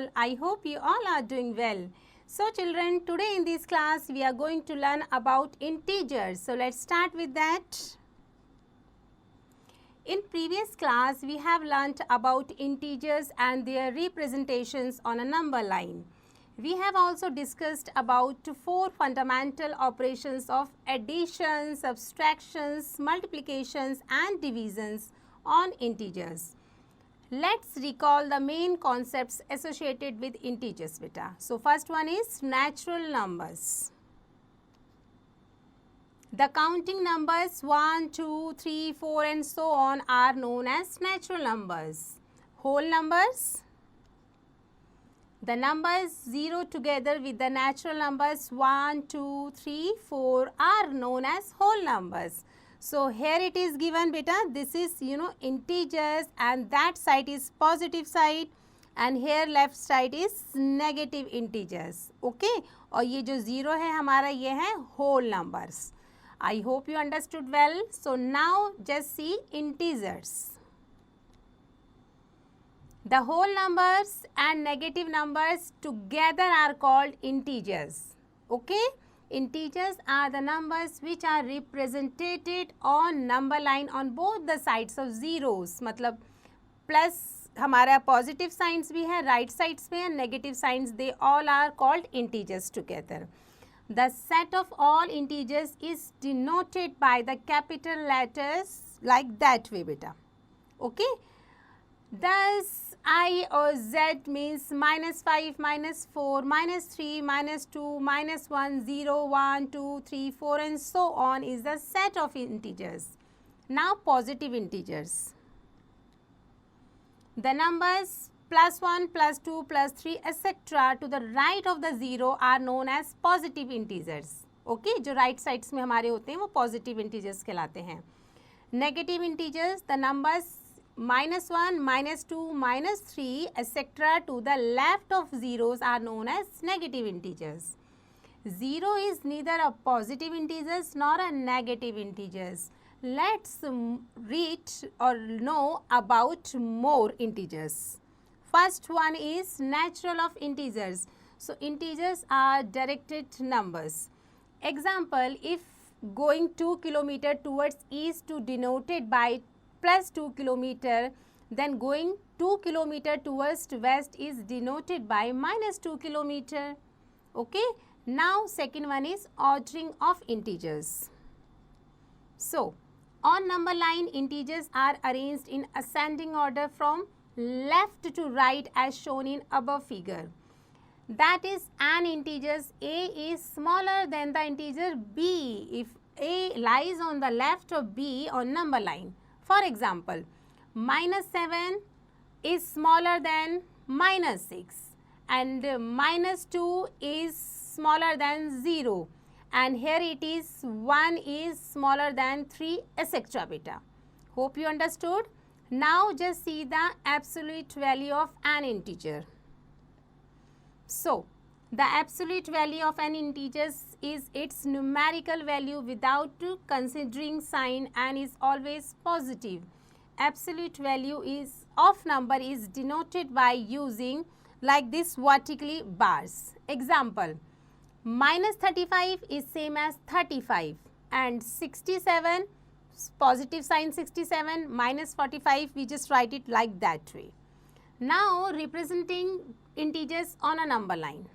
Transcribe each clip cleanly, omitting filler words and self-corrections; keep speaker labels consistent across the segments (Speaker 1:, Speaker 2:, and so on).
Speaker 1: all. I hope you all are doing well. So children, today in this class we are going to learn about integers. So let's start with that. In previous class we have learnt about integers and their representations on a number line. We have also discussed about 4 fundamental operations of addition, subtractions, multiplications and divisions on integers. Let's recall the main concepts associated with integers beta. So first one is natural numbers. The counting numbers 1, 2, 3, 4 and so on are known as natural numbers. Whole numbers, the numbers 0 together with the natural numbers 1, 2, 3, 4 are known as whole numbers. So here it is given beta, this is integers and that side is positive side and here left side is negative integers. Okay, और ये जो 0 है हमारा ये है whole numbers. I hope you understood well. So now just see integers. The whole numbers and negative numbers together are called integers. Okay? Integers are the numbers which are represented on number line on both the sides of zeros. मतलब plus हमारा positive signs भी है, right sides में है, negative signs, they all are called integers together. The set of all integers is denoted by the capital letters like that way beta. Okay? Thus, I or Z means minus 5, minus 4, minus 3, minus 2, minus 1, 0, 1, 2, 3, 4 and so on is the set of integers. Now, positive integers. The numbers plus 1, plus 2, plus 3 etc. to the right of the 0 are known as positive integers. Okay, जो right sides में हमारे होते हैं वो positive integers कहलाते हैं. Negative integers, the numbers minus 1, minus 2, minus 3 etc. to the left of zeros are known as negative integers. 0 is neither a positive integers nor a negative integers. Let's read or know about more integers. First one is natural of integers. So integers are directed numbers. Example, if going 2 kilometer towards east to denoted by plus 2 kilometer, then going 2 kilometer towards west is denoted by minus 2 kilometer. Okay. Now second one is ordering of integers. So on number line integers are arranged in ascending order from left to right as shown in above figure. That is, an integers a is smaller than the integer b if a lies on the left of b on number line. For example, minus 7 is smaller than minus 6 and minus 2 is smaller than 0 and here it is 1 is smaller than 3 etc. beta. Hope you understood. Now just see the absolute value of an integer. So the absolute value of an integer is its numerical value without considering sign and is always positive. Absolute value is of number is denoted by using like this vertically bars. Example, minus 35 is same as 35 and 67 positive sign 67 minus 45 we just write it like that way. Now representing integers on a number line.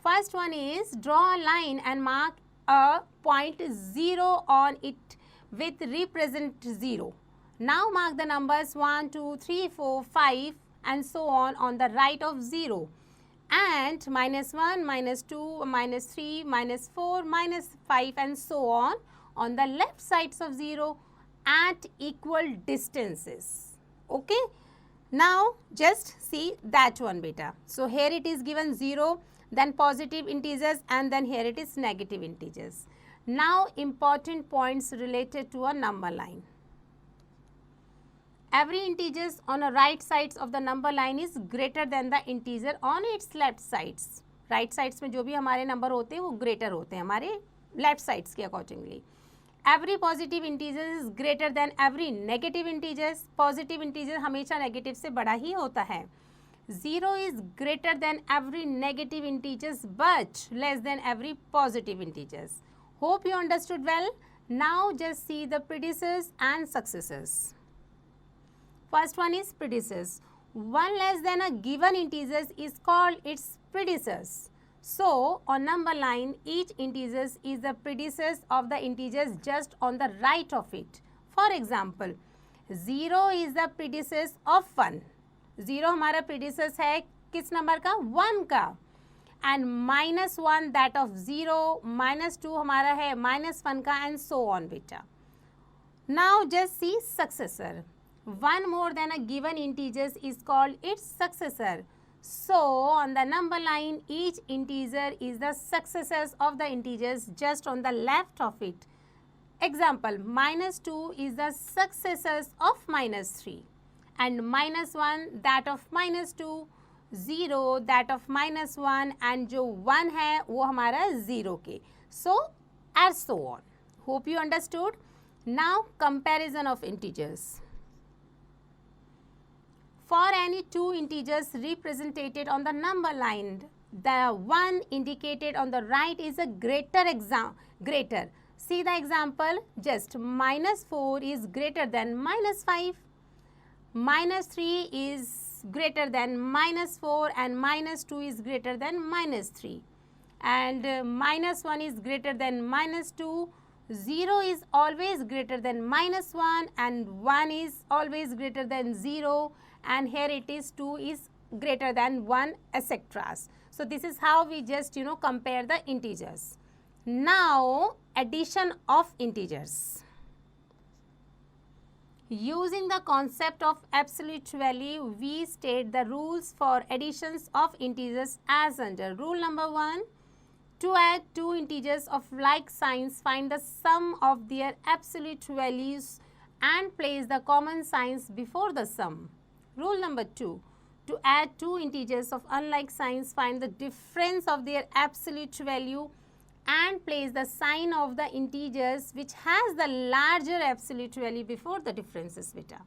Speaker 1: First one is draw a line and mark a point 0 on it with represent 0. Now mark the numbers 1, 2, 3, 4, 5 and so on the right of 0 and minus 1, minus 2, minus 3, minus 4, minus 5 and so on the left sides of 0 at equal distances. Okay. Now just see that one beta. So here it is given 0, then positive integers and then here it is negative integers. Now important points related to a number line. Every integer on the right sides of the number line is greater than the integer on its left sides. Right sides में जो भी हमारे number होते हैं वो greater होते हैं हमारे left sides के accordingly. Every positive integer is greater than every negative integers. Positive integer हमेशा negative से बड़ा ही होता है. 0 is greater than every negative integers but less than every positive integers. Hope you understood well. Now just see the predecessors and successors. First one is predecessors. 1 less than a given integers is called its predecessors. So on number line, each integer is the predecessor of the integers just on the right of it. For example, 0 is the predecessor of 1. 0 हमारा predecessor है किस number का? 1 का. And -1 that of 0, -2 हमारा है -1 का, and so on बेटा. Now just see successor. 1 more than a given integer is called its successor. So on the number line, each integer is the successors of the integers just on the left of it. Example, -2 is the successors of -3 and -1 that of -2, 0 that of -1 and जो 1 है वो हमारा 0 के. So and so on. Hope you understood. Now comparison of integers. For any two integers represented on the number line, the one indicated on the right is a greater. See the example, just -4 is greater than -5, -3 is greater than -4 and -2 is greater than -3 and -1 is greater than -2, 0 is always greater than -1 and 1 is always greater than 0. And here it is 2 is greater than 1, etc. So this is how we just compare the integers. Now addition of integers. Using the concept of absolute value, we state the rules for additions of integers as under. Rule number 1. To add two integers of like signs, find the sum of their absolute values and place the common signs before the sum. Rule number 2. To add two integers of unlike signs, find the difference of their absolute value and place the sign of the integers which has the larger absolute value before the differences beta.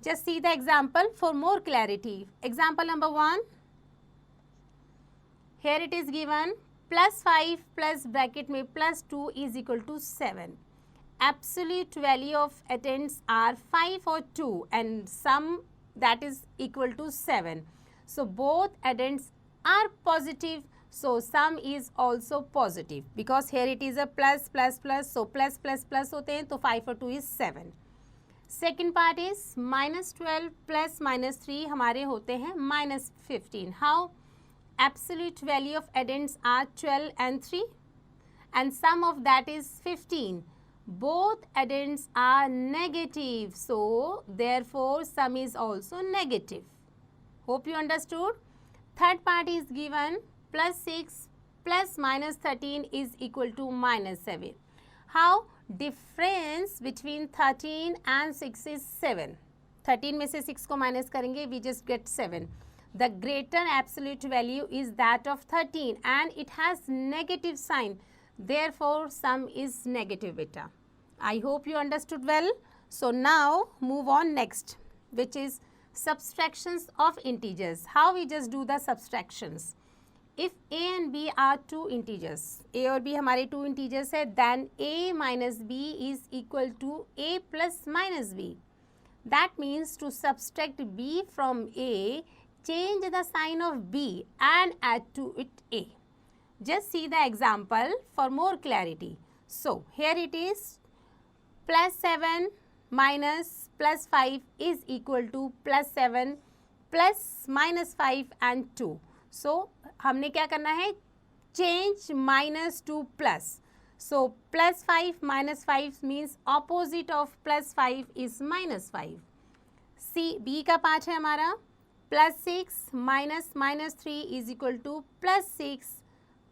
Speaker 1: Just see the example for more clarity. Example number 1. Here it is given +5 plus bracket में +2 is equal to 7. Absolute value of addends are 5 or 2 and sum that is equal to 7. So both addends are positive. So sum is also positive because here it is a plus plus plus. So plus plus plus होते हैं तो 5 और 2 is 7. Second part is -12 plus -3 हमारे होते हैं -15. How? Absolute value of addends are 12 and 3 and sum of that is 15. Both addends are negative, so therefore sum is also negative. Hope you understood. Third part is given +6 plus -13 is equal to -7. How? Difference between 13 and 6 is 7. 13 में से 6 को minus करेंगे, we just get 7. The greater absolute value is that of 13 and it has negative sign. Therefore, sum is negative beta. I hope you understood well. So now move on next, which is subtractions of integers. How we just do the subtractions? If a and b are two integers, a और b हमारे two integers है, then a minus b is equal to a plus minus b. That means to subtract b from a, change the sign of b and add to it a. Just see the example for more clarity. So here it is +7 minus +5 is equal to +7 plus -5 and 2. So हमने क्या करना है? Change minus to plus. So +5 -5 means opposite of +5 is -5. C B का part है हमारा +6 minus -3 is equal to +6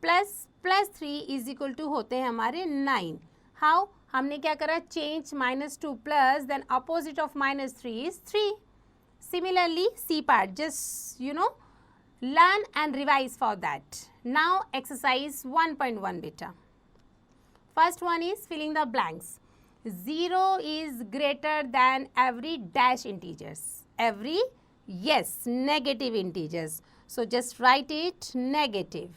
Speaker 1: plus +3 is equal to होते हैं हमारे 9. How? हमने क्या करा? Change -2 plus then opposite of -3 is 3. Similarly, C part, just learn and revise for that. Now exercise 1.1 beta. First one is filling the blanks. 0 is greater than every dash integers. Every Yes, negative integers. So just write it negative.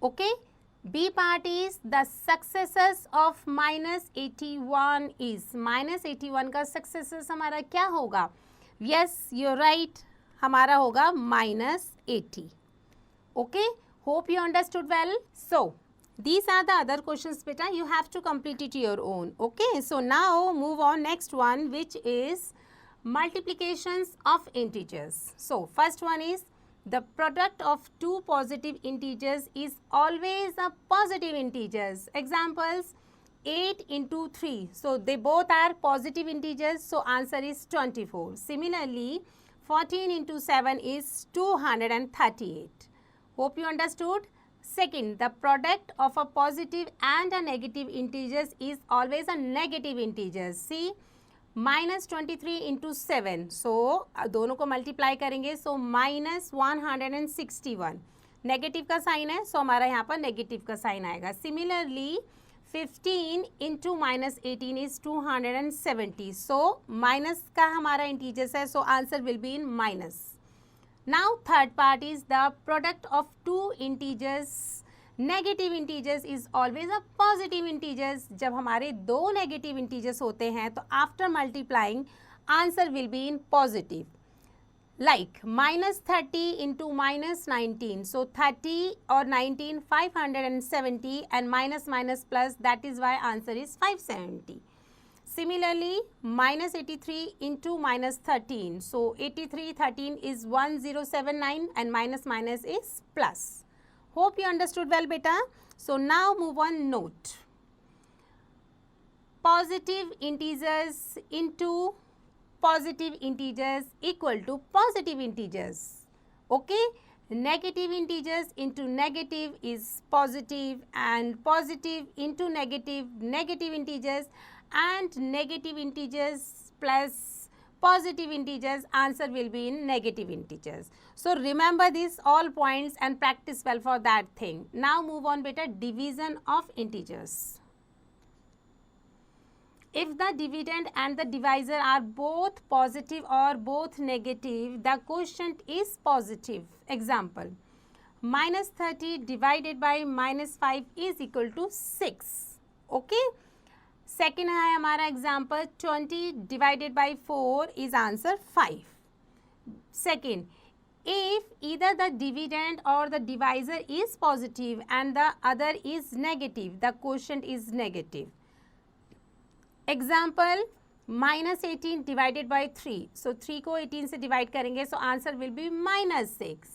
Speaker 1: Okay. B part is the successors of minus 81 is. minus 81 का successors हमारा क्या होगा? Yes, you're right. हमारा होगा minus 80. Okay. Hope you understood well. So, these are the other questions, beta. You have to complete it your own. Okay. So, now move on next one, which is multiplications of integers. So, first one is the product of two positive integers is always a positive integers. Examples 8 into 3. So, they both are positive integers. So, answer is 24. Similarly, 14 into 7 is 238. Hope you understood. Second, the product of a positive and a negative integers is always a negative integers. See, minus 23 into 7. So, दोनों को multiply करेंगे. So, minus 161. Negative का sign है. So, हमारा यहाँ पर negative का sign आएगा. Similarly, 15 into minus 18 is 270. So, minus का हमारा इंटीजर्स है. So, answer will be in minus. Now, third part is the product of two integers. Negative integers is always a positive integers. जब हमारे दो negative integers होते हैं तो after multiplying answer will be in positive. Like minus 30 into minus 19. So 30 or 19 570 and minus minus plus, that is why answer is 570. Similarly, minus 83 into minus 13. So 83, 13 is 1079 and minus minus is plus. Hope you understood well, beta. So now move on note. Positive integers into positive integers equal to positive integers. Okay. Negative integers into negative is positive, and positive into negative, negative integers, and negative integers plus positive integers, answer will be in negative integers. So remember these all points and practice well for that thing. Now move on, beta. Division of integers. If the dividend and the divisor are both positive or both negative, the quotient is positive. Example, minus 30 divided by minus 5 is equal to 6. Okay. Second है हमारा example, 20 divided by 4 is answer 5. Second, if either the dividend or the divisor is positive and the other is negative, the quotient is negative. Example, minus 18 divided by 3. So 3 को 18 से divide करेंगे, so answer will be minus 6.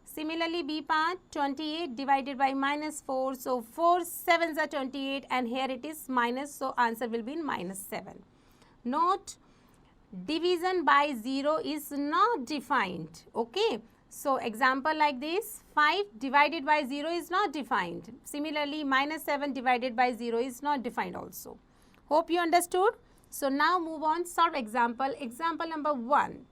Speaker 1: Similarly, B part, 28 divided by minus 4. So 4 7s are 28 and here it is minus. So answer will be in minus 7. Note, division by 0 is not defined. Okay. So example like this, 5 divided by 0 is not defined. Similarly, minus 7 divided by 0 is not defined also. Hope you understood. So now move on, solve example. Example number 1.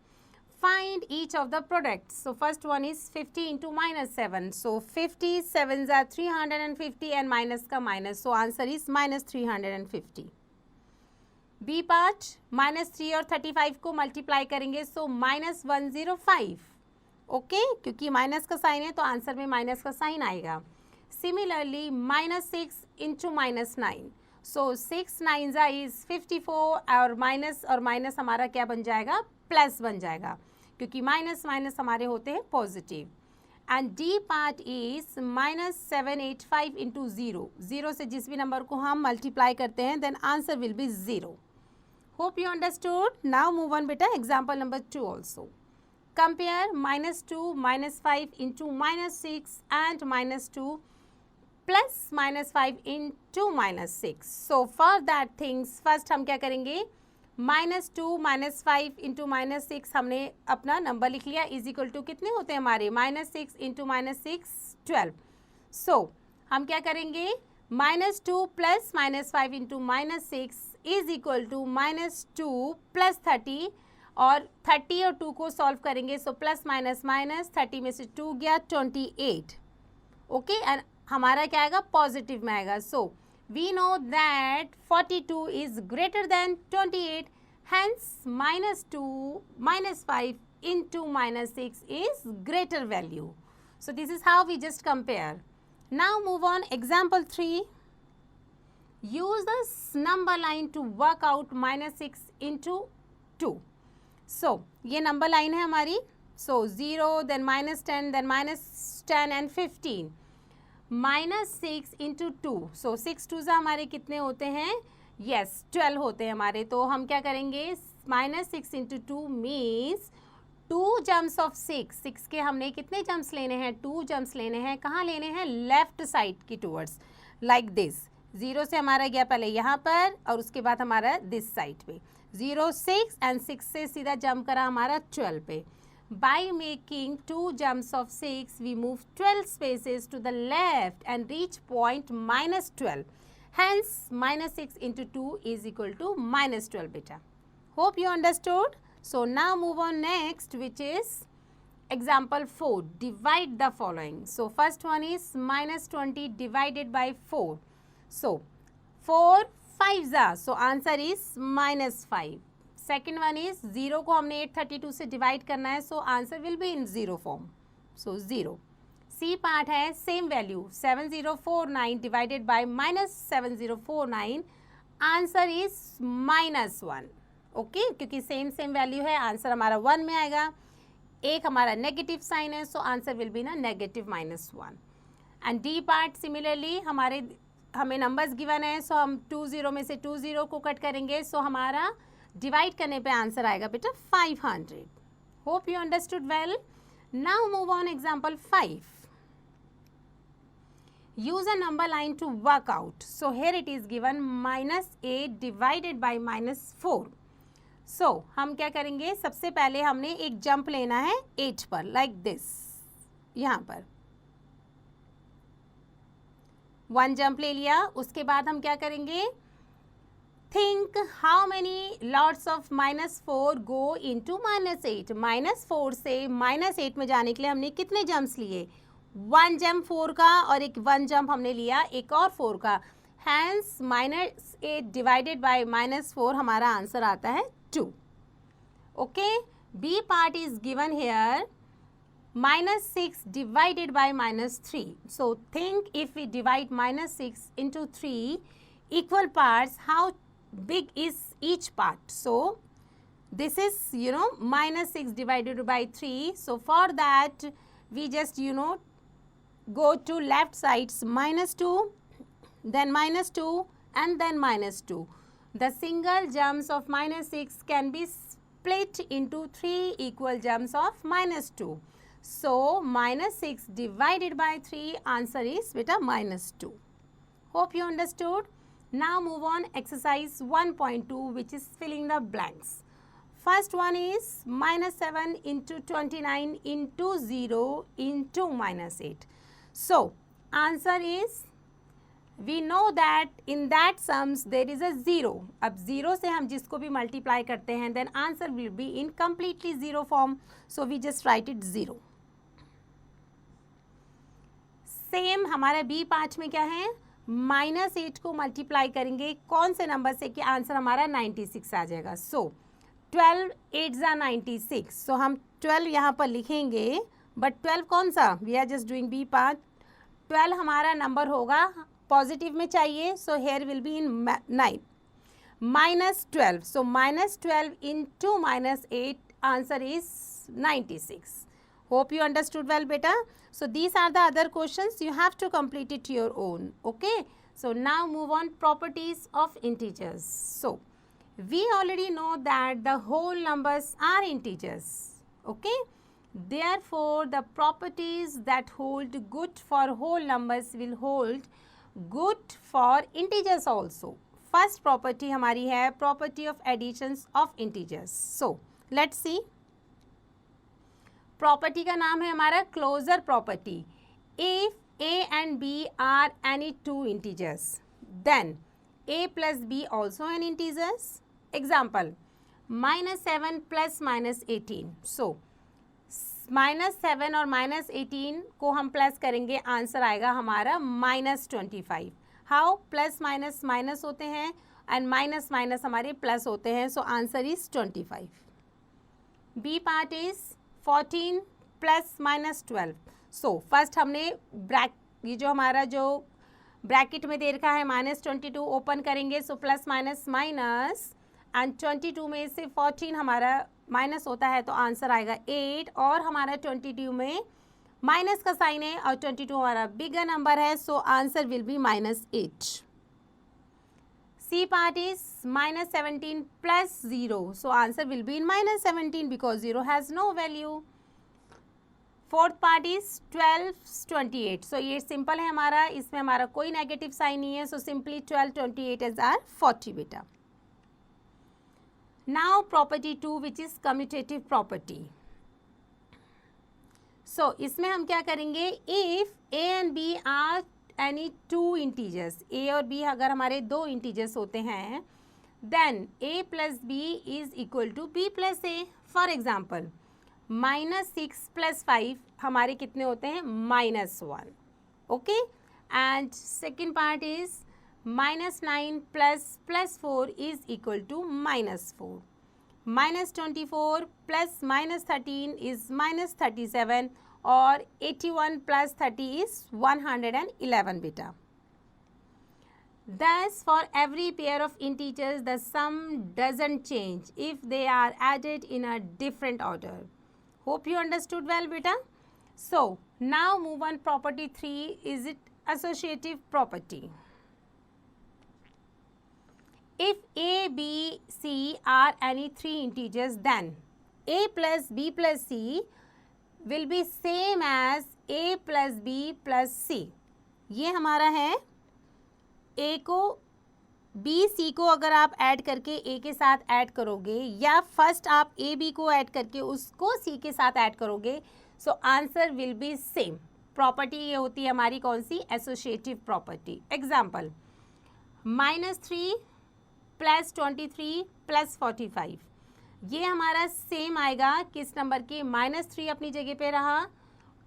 Speaker 1: Find each of the products. So first one is 50 into minus 7. So 50 7s are 350 and minus ka minus. So answer is minus 350. B part, minus 3 और 35 को multiply करेंगे. So minus 105. Okay, क्योंकि minus का sign है तो answer में minus का sign आएगा. Similarly, minus 6 into minus 9. So 6 9s is 54 और minus हमारा क्या बन जाएगा? प्लस बन जाएगा, क्योंकि माइनस माइनस हमारे होते हैं positive. And D part is minus 785 into 0. 0 से जिस भी नंबर को हम मल्टीप्लाई करते हैं then answer will be 0. Hope you understood. Now move on बेटा. Example number 2 also. Compare minus 2 minus 5 into minus 6 and minus 2 plus minus 5 into minus 6. So for that things first हम क्या करेंगे? Minus 2 minus 5 into minus 6 हमने अपना number लिख लिया. Is equal to कितने होते हैं हमारे? Minus 6 into minus 6 12. सो हम क्या करेंगे? Minus 2 plus minus 5 into minus 6 is equal to minus 2 plus 30 और 30 और 2 को सॉल्व करेंगे. सो प्लस माइनस माइनस 30 में से 2 गया 28. ओके. एंड हमारा क्या आएगा? पॉजिटिव में आएगा. सो we know that 42 is greater than 28, hence -2 -5 into -6 is greater value. So this is how we just compare. Now move on, example 3. Use the number line to work out -6 into 2. So ये number line है हमारी. So 0, then -10, then -10 and 15. -6 into 2. So 6 2 हमारे कितने होते हैं? Yes, 12 होते हैं हमारे. तो हम क्या करेंगे? -6 into 2 means 2 jumps of 6. 6 के हमने कितने jumps लेने हैं? 2 jumps लेने हैं. कहाँ लेने हैं? लेफ्ट साइड की टूवर्ड्स, लाइक दिस. 0 से हमारा गया पहले यहाँ पर और उसके बाद हमारा दिस साइड पे. 0 6 एंड 6 से सीधा जंप करा हमारा 12 पे. By making 2 jumps of 6, we move 12 spaces to the left and reach point -12. Hence, -6 into 2 is equal to -12 beta. Hope you understood. So now move on next, which is example 4. Divide the following. So first one is -20 divided by 4. So 4 5s are. So answer is -5. Second one is 0 को हमने 832 से divide करना है. So answer will be in 0 form. So 0. C part है same value 7049 divided by -7049. Answer is -1. Okay क्योंकि same value है, answer हमारा 1 में आएगा. एक हमारा नेगेटिव साइन है, सो आंसर विल बी ना negative -1. And D part similarly हमें नंबर्स गिवन है, सो हम 20 में से 20 को कट करेंगे. सो हमारा डिवाइड करने पे आंसर आएगा बेटा 500. Hope you understood well. Now move on example 5. Use a number line to work out. So here it is given -8 divided by -4. So हम क्या करेंगे? सबसे पहले हमने एक जंप लेना है 8 पर, लाइक दिस. यहाँ पर 1 जंप ले लिया. उसके बाद हम क्या करेंगे? Think how many lots of -4 go into -8. -4 से -8 में जाने के लिए हमने कितने जंप्स लिए? 1 जंप 4 का और एक 1 जंप हमने लिया एक और 4 का. हैंस -8 डिवाइडेड बाय -4 हमारा आंसर आता है 2. Okay, B part is given here -6 divided by -3. So think if we divide -6 into 3 equal parts, how big is each part? So this is -6 divided by 3. So for that we just go to left sides, -2, then -2 and then -2. The single jumps of -6 can be split into 3 equal jumps of -2. So -6 divided by 3, answer is beta -2. Hope you understood. Now move on exercise 1.2, which is filling the blanks. First one is -7 into 29 into 0 into -8. So answer is, we know that in that sums there is a 0. अब 0 से हम जिसको भी multiply करते हैं then answer will be in completely 0 form. So we just write it 0. Same हमारा B part में क्या है? -8 को मल्टीप्लाई करेंगे कौन से नंबर से कि आंसर हमारा 96 आ जाएगा. सो 12 8 ज़ा 96. सो हम 12 यहाँ पर लिखेंगे, बट 12 कौन सा? We are just doing B part. 12 हमारा नंबर होगा पॉजिटिव में चाहिए, so here will be in 9 -12. So -12 into -8, answer is 96. Hope you understood well beta. So these are the other questions, you have to complete it your own. Okay, so now move on, properties of integers. So we already know that the whole numbers are integers. Okay, therefore the properties that hold good for whole numbers will hold good for integers also. First property हमारी है property of additions of integers. So let's see. Property का नाम है हमारा closure property. If a and b are any 2 integers, then a plus b also an integers. Example, -7 plus -18. So -7 और -18 को हम plus करेंगे, आंसर आएगा हमारा -25. हाउ, प्लस माइनस माइनस होते हैं एंड माइनस माइनस हमारे प्लस होते हैं, so answer is 25. B part is 14 plus minus 12. So first हमने ये जो हमारा जो ब्रैकेट में दे रखा है -22 ओपन करेंगे, so plus minus minus and 22 में से 14 हमारा माइनस होता है तो आंसर आएगा 8, और हमारा 22 में माइनस का साइन है और 22 हमारा बिगर नंबर है, so answer will be -8. C part is -17 plus 0, so answer will be in -17 because 0 has no value. Fourth part is 12 28, so ये सिंपल है हमारा, इसमें हमारा कोई नेगेटिव साइन नहीं है, सो सिंपली 12 28 इज आर 40 बेटा. Now property 2 which is commutative property. So इसमें हम क्या करेंगे, if a and b are any two integers, a और बी अगर हमारे दो इंटीजर्स होते हैं, then a plus b is equal to b plus a. For example -6 + 5 हमारे कितने होते हैं, -1. Okay, and second part is -9 + 4 is equal to -4. -24 + -13 is -37, और 81 + 30 इज 111 बेटा. Thus, for every pair of integers, the sum doesn't change if they are added in a different order. Hope you understood well, beta. So, now move on property 3, is it associative property. If A, B, C are any three integers, then A plus B plus C will be same as A plus B plus C. ये हमारा है, A को B C को अगर आप add करके A के साथ ऐड करोगे, या फर्स्ट आप A B को ऐड करके उसको C के साथ ऐड करोगे, सो answer will B same. Property ये होती है हमारी कौन सी, एसोसिएटिव प्रॉपर्टी. एग्जाम्पल -3 + 23 + 45, ये हमारा सेम आएगा किस नंबर के, -3 अपनी जगह पे रहा,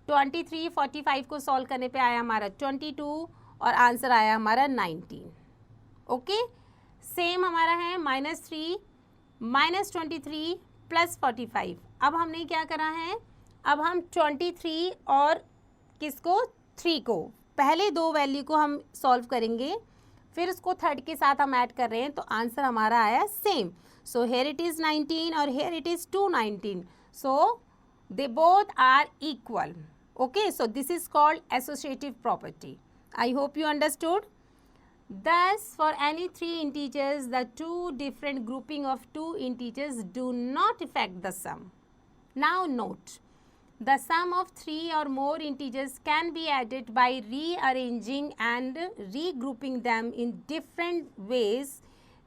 Speaker 1: 23 45 को सॉल्व करने पे आया हमारा 22, और आंसर आया हमारा 19. ओके, सेम हमारा है -3 -23 + 45. अब हमने क्या करा है, अब हम 23 और किसको, 3 को, पहले दो वैल्यू को हम सॉल्व करेंगे, फिर उसको थर्ड के साथ हम ऐड कर रहे हैं, तो आंसर हमारा आया same. So here it is 19 और here it is 219, so they both are equal. Okay, so this is called associative property. I hope you understood. Thus, for any three integers, the two different grouping of two integers do not affect the sum. Now note, the sum of three or more integers can be added by rearranging and regrouping them in different ways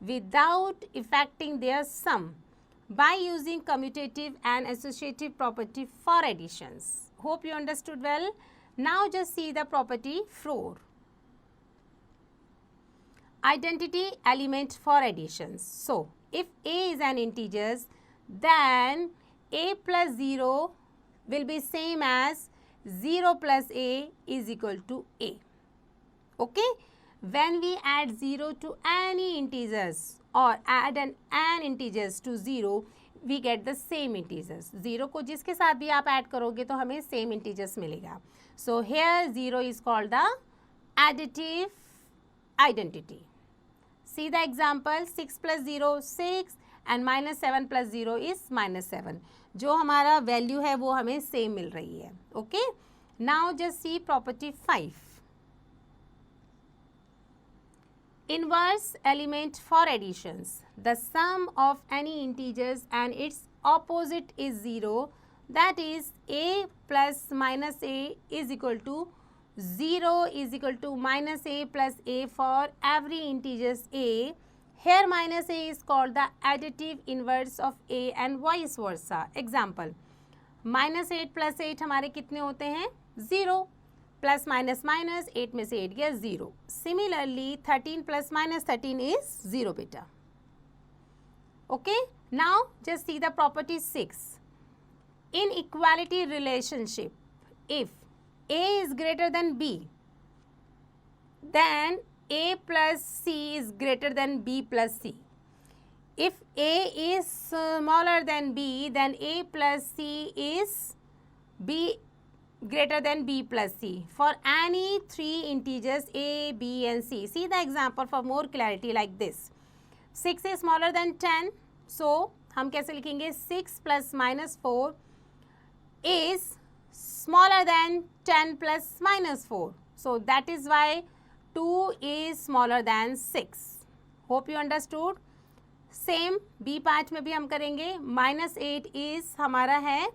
Speaker 1: without affecting their sum by using commutative and associative property for additions. Hope you understood well. Now just see the property 4. Identity element for additions. So, if A is an integer, then A plus 0 will be same as 0 plus A is equal to A. Okay? When we add 0 to any integers or add an integers to 0, we get the same integers. 0 को जिसके साथ भी आप add करोगे तो हमें same integers मिलेगा. So here 0 is called the additive identity. See the example, 6 + 0 6 and -7 + 0 is -7. जो हमारा वैल्यू है वो हमें सेम मिल रही है. Okay, now just see property 5. Inverse element for additions. The sum of any integers and its opposite is 0. That is A plus -A is equal to 0 is equal to -A plus A for every integers A. Here -A is called the additive inverse of A and vice versa. Example, -8 + 8 हमारे कितने होते हैं, 0. Plus minus minus 8 में से 8 गया 0. Similarly 13 + -13 is 0 बेटा. Okay, now just see the property 6. In equality relationship, if A is greater than B, then A plus C is greater than B plus C. If A is smaller than B, then A plus C is B greater than B plus C. For any three integers A, B and C. See the example for more clarity like this. 6 is smaller than 10. So हम कैसे लिखेंगे? 6 plus minus 4 is smaller than 10 plus minus 4. So that is why 2 is smaller than 6. Hope you understood. Same B part में भी हम करेंगे. -8 is हमारा है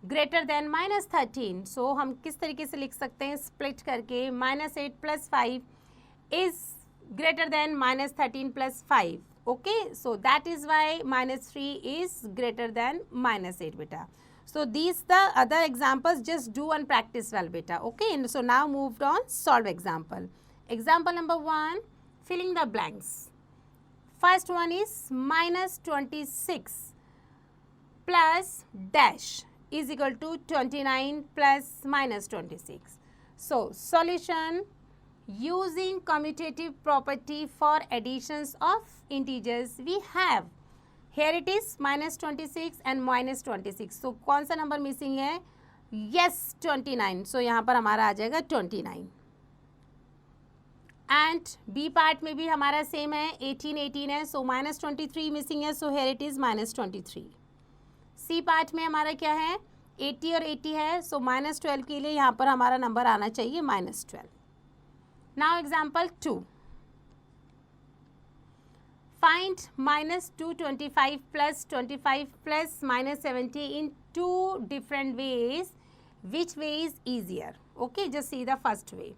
Speaker 1: greater than -13. सो हम किस तरीके से लिख सकते हैं? स्प्लिट करके -8 + 5 is greater than -13 + 5. Okay, so that is why -3 is greater than -8 बेटा. So these the other examples, just do and practice well beta. Okay, and so now moved on, solve example. Example number 1, filling the blanks. First one is -26 plus dash is equal to 29 plus -26. So solution using commutative property for additions of integers we have. Here it is -26 and -26. So कौन सा number missing है? Yes, 29. So यहाँ पर हमारा आ जाएगा 29. And B part में भी हमारा सेम है, 18 है. सो -23 मिसिंग है. So here it is -23. C part में हमारा क्या है? 80 और 80 है. सो -12 के लिए यहाँ पर हमारा नंबर आना चाहिए -12. Now example 2. Find -225 plus 25 plus -70 in two different ways. Which way is easier? Okay, just see the first way.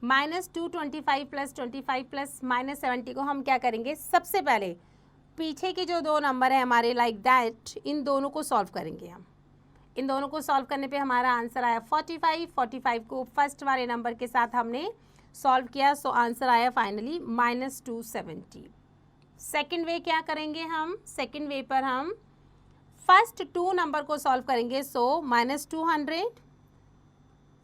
Speaker 1: -225 plus 25 plus -70 को हम क्या करेंगे? सबसे पहले पीछे के जो दो नंबर है हमारे लाइक दैट, इन दोनों को सॉल्व करेंगे हम. इन दोनों को सॉल्व करने पे हमारा आंसर आया 45. 45 को फर्स्ट वाले नंबर के साथ हमने सॉल्व किया. सो आंसर आया फाइनली -270. सेकेंड वे क्या करेंगे हम? सेकेंड वे पर हम फर्स्ट 2 नंबर को सॉल्व करेंगे. सो -200.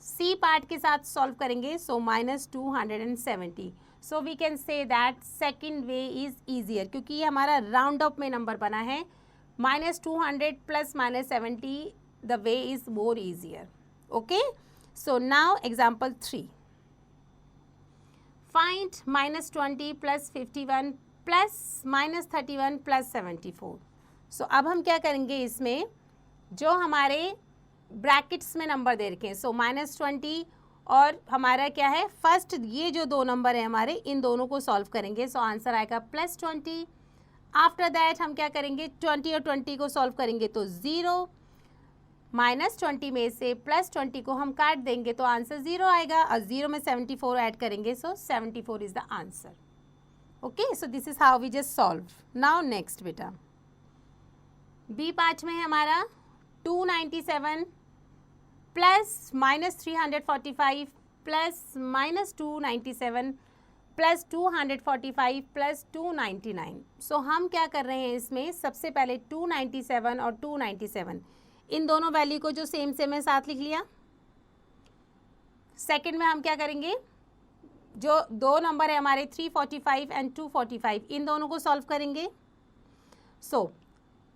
Speaker 1: सी पार्ट के साथ सॉल्व करेंगे. So -270. So we can say that second way is easier, क्योंकि ये हमारा राउंड अप में नंबर बना है. -200 plus -70 the way is more easier. Okay, so now example 3. Find -20 plus 51 plus -31 plus 74. सो अब हम क्या करेंगे? इसमें जो हमारे ब्रैकेट्स में नंबर दे रखे हैं, सो -20 और हमारा क्या है फर्स्ट, ये जो दो नंबर है हमारे, इन दोनों को सॉल्व करेंगे. सो आंसर आएगा +20. आफ्टर दैट हम क्या करेंगे? 20 और 20 को सॉल्व करेंगे तो 0. -20 में से +20 को हम काट देंगे तो आंसर 0 आएगा, और 0 में 74 ऐड करेंगे. सो 74 is the answer. Okay, so this is how we just solve. Now next बेटा, बी पार्ट में है हमारा 297 प्लस -345 प्लस -297 प्लस 245 प्लस 299. सो हम क्या कर रहे हैं इसमें? सबसे पहले 297 और 297 इन दोनों वैल्यू को जो सेम सेम है साथ लिख लिया. सेकेंड में हम क्या करेंगे? जो दो नंबर है हमारे 345 एंड 245, इन दोनों को सॉल्व करेंगे. सो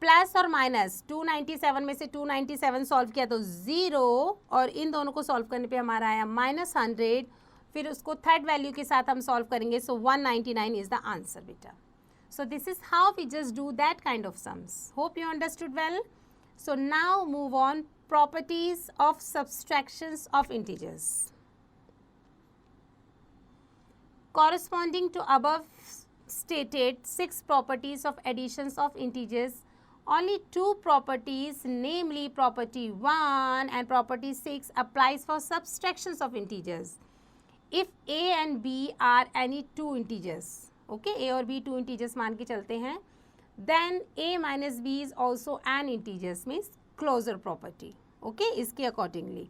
Speaker 1: प्लस और माइनस 297 में से 297 सॉल्व किया तो 0, और इन दोनों को सॉल्व करने पे हमारा आया -100. फिर उसको थर्ड वैल्यू के साथ हम सॉल्व करेंगे. सो 199 इज द आंसर बेटा. So this is how we just do that kind of sums. Hope you understood well. So now move on, properties of subtractions of integers. Corresponding to above stated 6 properties of additions of integers, only 2 properties, namely property 1 and property 6, applies for subtractions of integers. If A and B are any 2 integers, okay, A और B 2 integers मान के चलते हैं, then A minus B is also an integers, means closure property. Okay, इसके accordingly.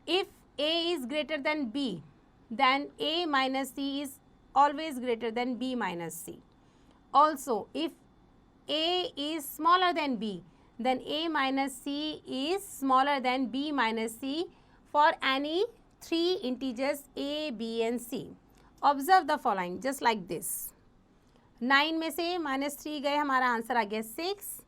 Speaker 1: If A is greater than B, then A minus C is always greater than B minus C. Also, if A is smaller than B, then A minus C is smaller than B minus C for any 3 integers A, B and C. Observe the following just like this. 9 में से -3 गए, हमारा answer आ गया 6,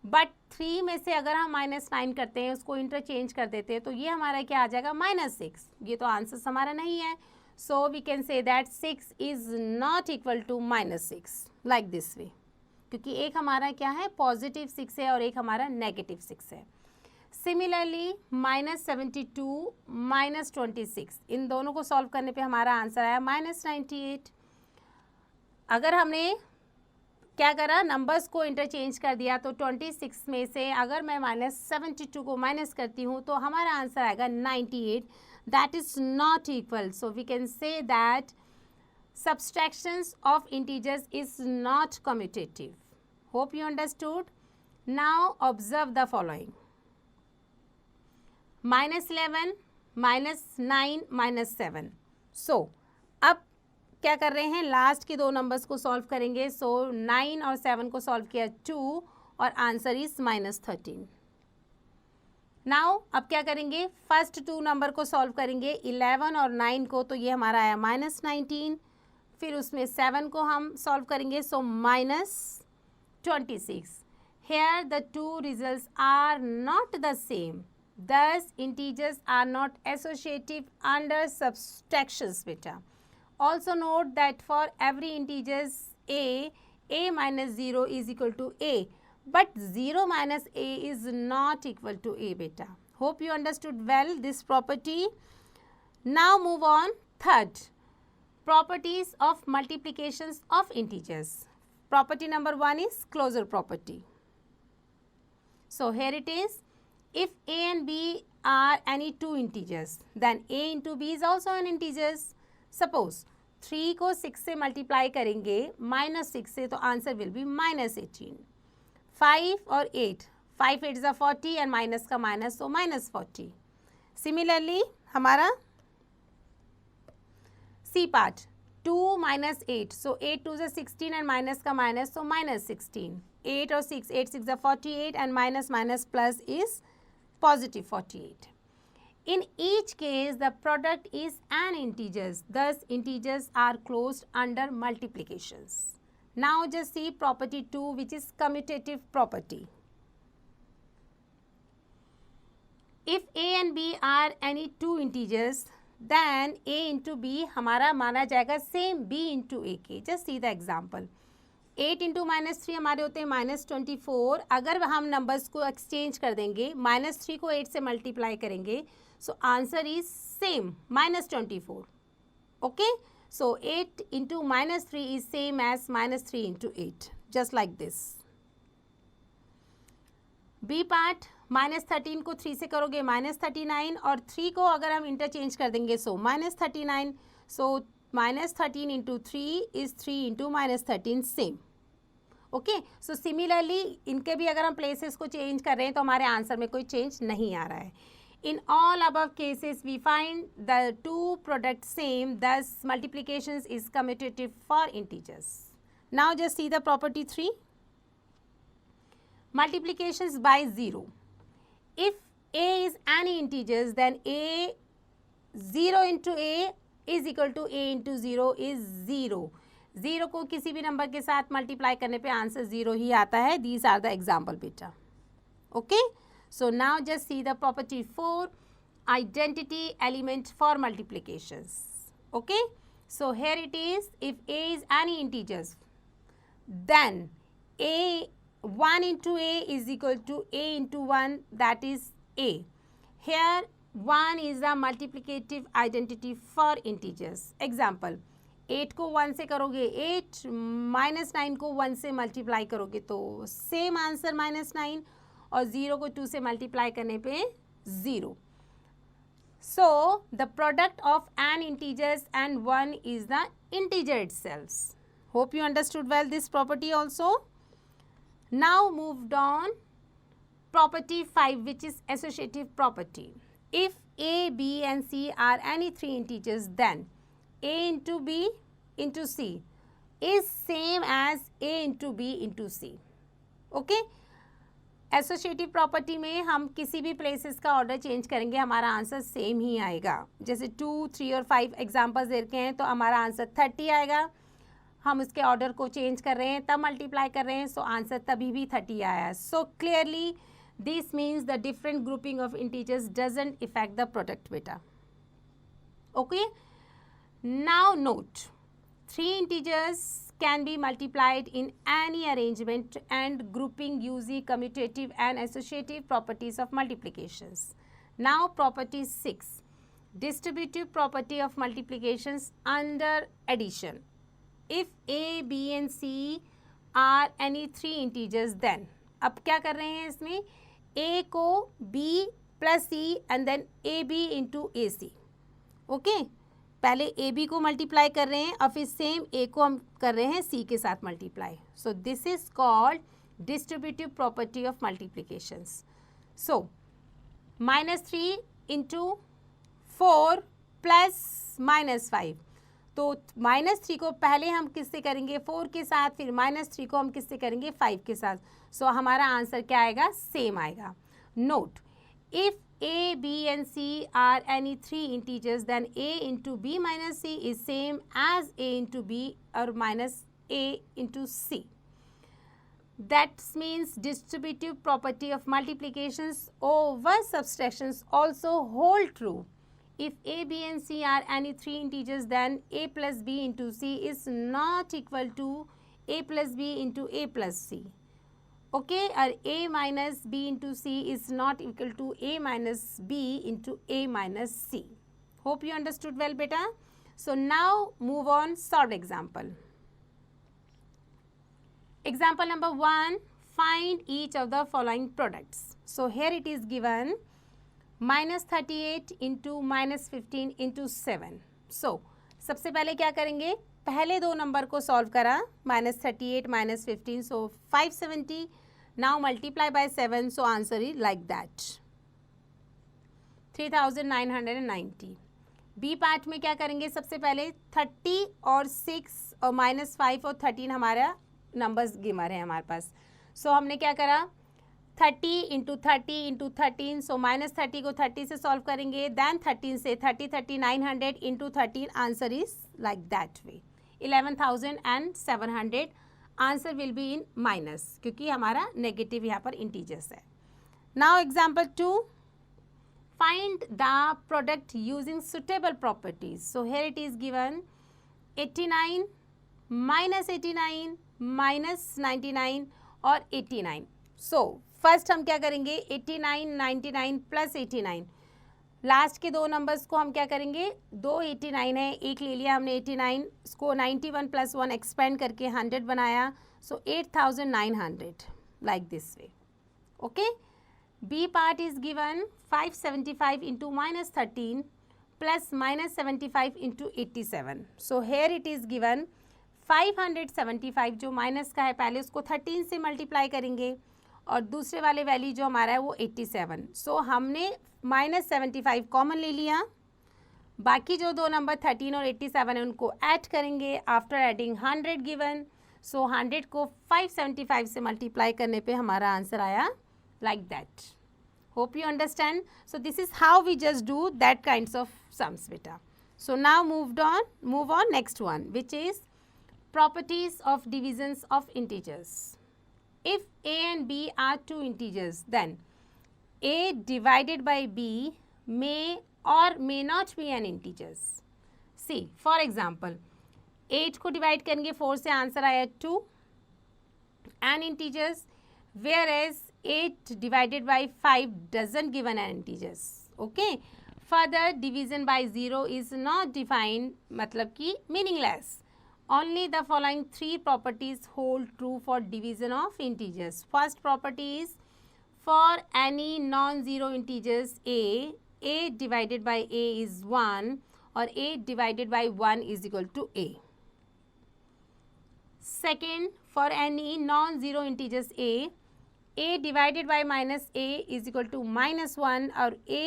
Speaker 1: but 3 में से अगर हम -9 करते हैं, उसको इंटरचेंज कर देते हैं, तो ये हमारा क्या आ जाएगा -6। ये तो आंसर हमारा नहीं है, so we can say that 6 is not equal to -6 like this way, क्योंकि एक हमारा क्या है पॉजिटिव 6 है और एक हमारा नेगेटिव 6 है। सिमिलरली -72 -26, इन दोनों को सॉल्व करने पे हमारा आंसर आया -98। अगर हमने क्या करा, नंबर्स को इंटरचेंज कर दिया, तो 26 में से अगर मैं -72 को माइनस करती हूँ तो हमारा आंसर आएगा 98, that is not equal. So we can say that subtractions of integers is not commutative. Hope you understood. Now observe the following. -11, -9, -7. So अब क्या कर रहे हैं, लास्ट के दो नंबर्स को सॉल्व करेंगे। सो 9 और 7 को सॉल्व किया 2 और आंसर इज -13। नाउ अब क्या करेंगे, फर्स्ट 2 नंबर को सॉल्व करेंगे 11 और 9 को, तो ये हमारा आया -19। फिर उसमें 7 को हम सॉल्व करेंगे, so -26। Here the two results are not the same, thus integers are not associative under subtractions बेटा। Also note that for every integers a minus 0 is equal to a, but 0 minus a is not equal to a beta. Hope you understood well this property. Now move on. Third, properties of multiplications of integers. Property number 1 is closure property. So here it is. If a and b are any two integers, then a into b is also an integers. Suppose 3 को 6 से multiply करेंगे -6 से, तो answer will B -18। 5 और 8, 5 8 ज़ा 40 and minus का minus, तो -40। Similarly हमारा सी पार्ट 2 - 8, सो 8 2 ज़ा 16 एंड माइनस का माइनस, तो -16। 8 और 6, 8 6 ज़ा 48 and minus minus plus is +48. In each case, the product is an integers. Thus, integers are closed under multiplications. Now, just see property 2, which is commutative property. If a and b are any two integers, then a into b हमारा माना जाएगा same b into a के. Just see the example. 8 into -3 हमारे होते हैं -24। अगर हम numbers को एक्सचेंज कर देंगे, -3 को 8 से मल्टीप्लाई करेंगे, so answer is same -24. Okay, so 8 into -3 is same as -3 into 8, just like this. B part -13 को 3 से करोगे -39, और 3 को अगर हम इंटरचेंज कर देंगे, so -39, so -13 into 3 is 3 into -13 same. Okay, so similarly इनके भी अगर हम प्लेसेस को चेंज कर रहे हैं तो हमारे आंसर में कोई चेंज नहीं आ रहा है। In all above cases, we find the two products same, thus multiplications is commutative for integers. Now just see the property 3. Multiplications by 0. If a is any integers, then a 0 into a is equal to a into 0 is 0. 0 को किसी भी number के साथ multiply करने पे answer 0 ही आता है। These are the example बेटा। Okay? So now just see the property 4, identity element for multiplications. Okay, so here it is. If a is any integers, then a1 into a is equal to a into 1, that is a. Here 1 is the multiplicative identity for integers. Example, 8 को 1 से करोगे 8, -9 को 1 से multiply करोगे तो same answer -9, और 0 को 2 से मल्टीप्लाई करने पे 0. So the product of an integers and 1 is the integer itself. Hope you understood well this property also. Now moved on, property 5, which is associative property. If a, b and c are any three integers, then a into b into c is same as a into b into c. Okay. Associative property में हम किसी भी places का order change करेंगे हमारा answer same ही आएगा। जैसे 2, 3 और 5 एग्जांपल्स दे रखे हैं तो हमारा आंसर 30 आएगा। हम उसके ऑर्डर को चेंज कर रहे हैं तब मल्टीप्लाई कर रहे हैं, सो आंसर तभी भी 30 आया। So clearly this means the different grouping of integers doesn't effect the product बेटा। Okay, now note 3 integers can be multiplied in any arrangement and grouping using commutative and associative properties of multiplications. Now property 6, distributive property of multiplications under addition. If a, b and c are any 3 integers then, अब क्या कर रहे हैं इसमें, a को b plus c and then ab into ac. Okay, पहले A B को multiply कर रहे हैं और फिर सेम ए को हम कर रहे हैं सी के साथ multiply. So this is called distributive property of multiplications. So -3 into 4 plus -5, तो -3 को पहले हम किससे करेंगे, 4 के साथ, फिर -3 को हम किससे करेंगे, 5 के साथ। सो हमारा आंसर क्या आएगा, सेम आएगा। Note, if a, b and c are any 3 integers then a into b minus c is same as a into b or minus a into c. That means distributive property of multiplications over subtractions also hold true. If a, b and c are any 3 integers then a plus b into c is not equal to a plus b into a plus c. Okay, or a minus b into c is not equal to a minus b into a minus c. Hope you understood well beta. So now move on, solved example. Example number 1, find each of the following products. So here it is given -38 into -15 into 7. So सबसे पहले क्या करेंगे, पहले दो number को solve करा, -38 -15, so 570. Now multiply by 7, so answer is like that, 3990. B part में क्या करेंगे, सबसे पहले 30 और 6 और -5 और 13 हमारा नंबर्स गिवर है हमारे पास। सो हमने क्या करा, 30 इंटू 30 इंटू 13, सो -30 को 30 से सॉल्व करेंगे, देन 13 से 30 900 into 13, answer is like that way, 11,700। Answer will be in minus क्योंकि हमारा नेगेटिव यहाँ पर इंटीजर्स है। Now example 2, find the product using suitable properties. So here it is given 89 -89 -99 और 89। सो फर्स्ट हम क्या करेंगे, 89 99 प्लस 89, लास्ट के दो नंबर्स को हम क्या करेंगे, 2 89 है, एक ले लिया हमने 89, इसको 91 प्लस 1 एक्सपेंड करके 100 बनाया, so 8900 like this way. Okay, B part is given 575 into -13 plus -75 into 87। So here it is given 575, जो माइनस का है पहले उसको 13 से मल्टीप्लाई करेंगे और दूसरे वाले वैल्यू जो हमारा है वो 87। सो हमने -75 कॉमन ले लिया, बाकी जो दो नंबर 13 और 87 है उनको ऐड करेंगे आफ्टर एडिंग 100 गिवन। सो 100 को 575 से मल्टीप्लाई करने पे हमारा आंसर आया like that. Hope you understand. So this is how we just do that kinds of sums बेटा। So now move on next one which is properties of divisions of integers. If a and b are 2 integers, then a divided by b may or may not be an integers. See, for example, 8 को divide करेंगे 4 से answer आया 2 an integers, whereas 8 divided by 5 doesn't give an integers. Okay, further division by 0 is not defined, मतलब कि meaningless. Only the following 3 properties hold true for division of integers. First property is, for any non-zero integers a divided by a is 1 or a divided by 1 is equal to a. Second, for any non-zero integers a divided by minus a is equal to -1 or a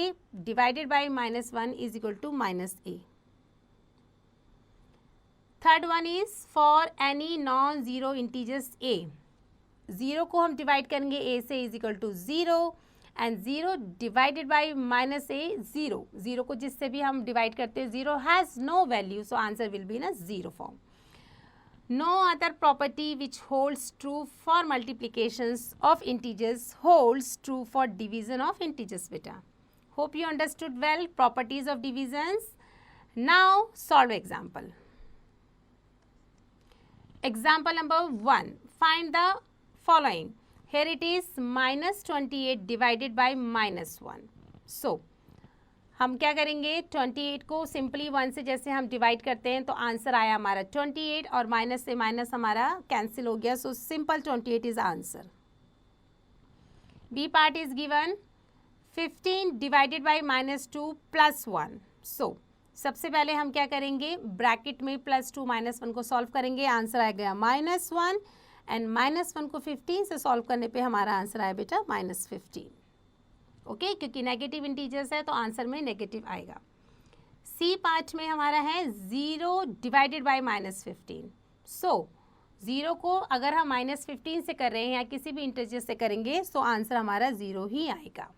Speaker 1: divided by -1 is equal to -a. Third one is, for any non-zero integers a 0 को हम divide करेंगे a से is equal to 0 and 0 divided by minus a 0. 0 को जिससे भी हम divide करते हैं 0 has no value, so answer will be in a 0 form. No other property which holds true for multiplications of integers holds true for division of integers, beta. Hope you understood well properties of divisions. Now solve example. Example number 1. Find the following. Here it is minus 28 divided by minus 1. So हम क्या करेंगे, 28 को simply 1 से जैसे हम divide करते हैं तो आंसर आया हमारा 28 और माइनस से माइनस हमारा कैंसिल हो गया, so simple 28 is answer. B part is given 15 divided by minus 2 plus 1. So सबसे पहले हम क्या करेंगे, ब्रैकेट में प्लस 2 माइनस 1 को सॉल्व करेंगे, आंसर आ गया माइनस 1 एंड माइनस 1 को 15 से सॉल्व करने पे हमारा आंसर आया बेटा माइनस 15. ओके क्योंकि नेगेटिव इंटीजर्स है तो आंसर में नेगेटिव आएगा. सी पार्ट में हमारा है 0 डिवाइडेड बाय माइनस 15. सो 0 को अगर हम माइनस 15 से कर रहे हैं या किसी भी इंटीजर से करेंगे सो आंसर हमारा 0 ही आएगा.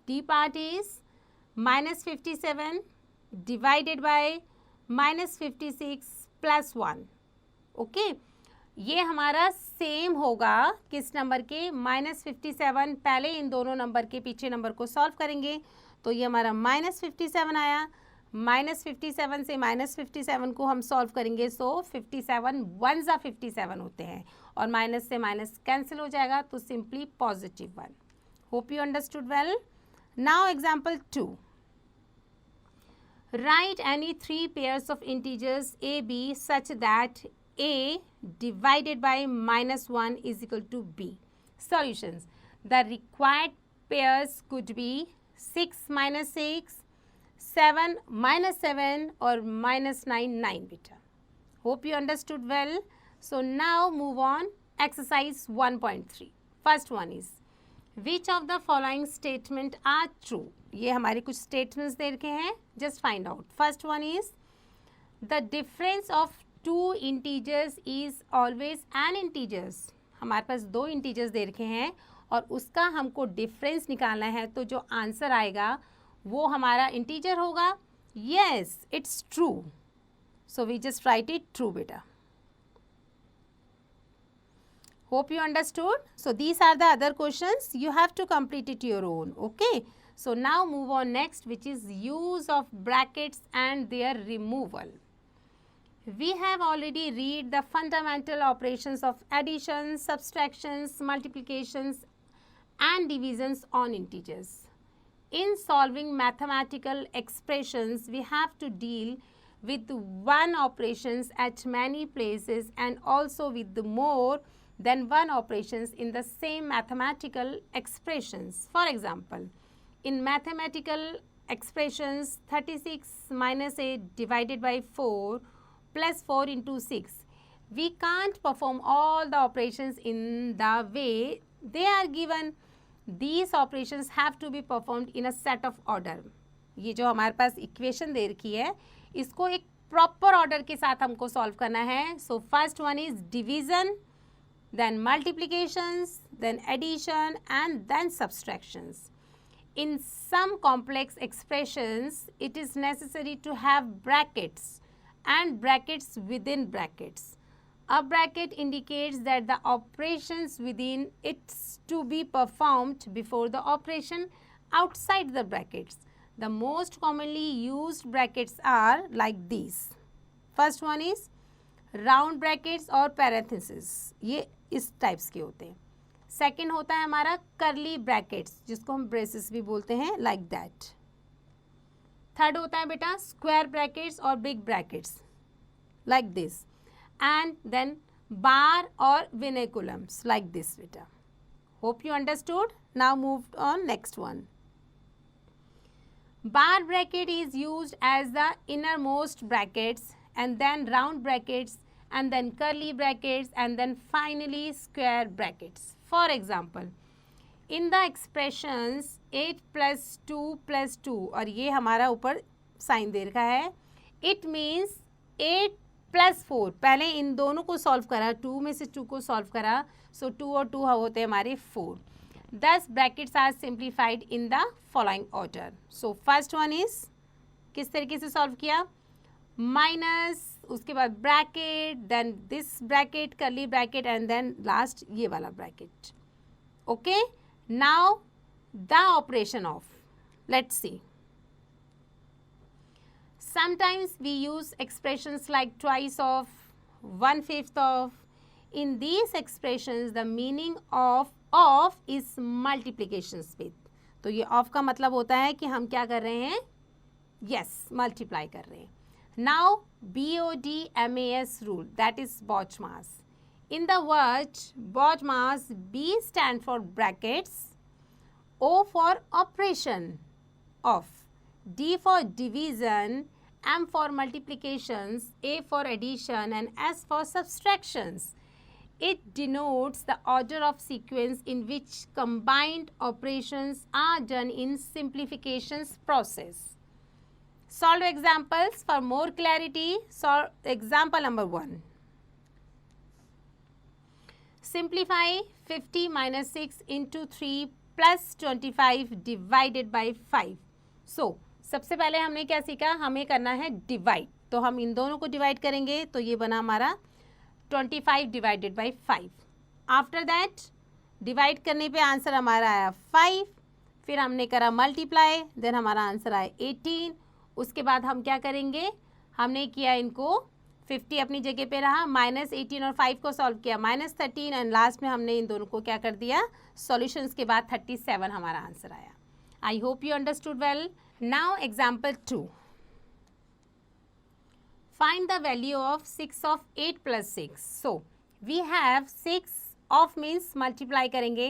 Speaker 1: D part is minus 57 divided by minus 56 plus 1. Okay ये हमारा सेम होगा किस नंबर के, माइनस 57. पहले इन दोनों नंबर के पीछे नंबर को सॉल्व करेंगे तो ये हमारा माइनस 57 आया. माइनस 57 से माइनस 57 को हम सॉल्व करेंगे सो 57 1 जा 57 होते हैं और माइनस से माइनस कैंसिल हो जाएगा तो simply positive 1. Hope you understood well. Now example 2. Right any 3 pairs of integers a b such that a divided by minus 1 is equal to b. Solutions. The required pairs could be 6 minus 6, 7 minus 7 or minus 9, 9 beta. Hope you understood well. So now move on. Exercise 1.3. First one is, which of the following statement are true? ये हमारे कुछ statements दे रखे हैं. Just find out. First one is, the difference of 2 integers is always an integers. हमारे पास 2 integers दे रखे हैं और उसका हमको डिफरेंस निकालना है तो जो आंसर आएगा वो हमारा इंटीजर होगा. Yes it's true, so we just write it true बेटा. Hope you understood. So these are the other questions, you have to complete it your own. Okay so now move on next which is use of brackets and their removal. We have already read the fundamental operations of addition, subtractions, multiplications and divisions on integers. In solving mathematical expressions, we have to deal with one operations at many places and also with the more than one operations in the same mathematical expressions. For example, in mathematical expressions 36 minus 8 divided by 4 plus 4 into 6. We can't perform all the operations in the way they are given. These operations have to be performed in a set of order. ये जो हमारे पास equation दे रखी है इसको एक proper order के साथ हमको सॉल्व करना है. So first one is division, then multiplications, then addition and then subtractions. In some complex expressions, it is necessary to have brackets and brackets within brackets. A bracket indicates that the operations within it's to be performed before the operation outside the brackets. The most commonly used brackets are like these. First one is round brackets or parentheses. ये इस types के होते हैं. Second होता है हमारा curly brackets जिसको हम braces भी बोलते हैं, like that. थर्ड होता है बेटा स्क्वायर ब्रैकेट्स और big brackets like this, and then bar और विनेकुलम्स लाइक दिस बेटा. Hope you understood. Now move on next one. Bar bracket is used as the innermost brackets and then round brackets and then curly brackets and then finally square brackets. For example, in the expressions 8 plus 2 plus 2 और ये हमारा ऊपर sign दे रखा है, it means 8 +4, पहले इन दोनों को solve करा, 2 में से 2 को सॉल्व करा, सो 2 और 2 होते हैं हमारे 4. Thus brackets are simplified in the following order. So first one is किस तरीके से सॉल्व किया, माइनस, उसके बाद bracket, then this bracket, curly bracket, and then last ये वाला bracket. Okay, now the operation of, let's see. Sometimes we use expressions like twice of, 1/5 of. In these expressions, the meaning of is multiplications with. तो ये of का मतलब होता है कि हम क्या कर रहे हैं, yes, multiply कर रहे हैं. Now BODMAS rule, that is BODMAS. In the word BODMAS, B stand for brackets, O for operation of, D for division, M for multiplications, A for addition, and S for subtractions. It denotes the order of sequence in which combined operations are done in simplifications process. Solve examples for more clarity. Solve example number 1. Simplify 50 minus 6 into 3 plus 25 divided by 5. So, सबसे पहले हमने क्या सीखा, हमें करना है divide. तो हम इन दोनों को डिवाइड करेंगे, तो ये बना हमारा 25 divided by 5. After that divide करने पे आंसर हमारा आया 5. फिर हमने करा मल्टीप्लाई, देन हमारा आंसर आया 18. उसके बाद हम क्या करेंगे, हमने किया इनको 50 अपनी जगह पे रहा, -18 और 5 को सॉल्व किया, -13, एंड लास्ट में हमने इन दोनों को क्या कर दिया, सॉल्यूशंस के बाद 37 हमारा आंसर आया. आई hope you understood well. Now example 2. Find the value of 6 of 8 plus 6. So we have 6 of means multiply करेंगे,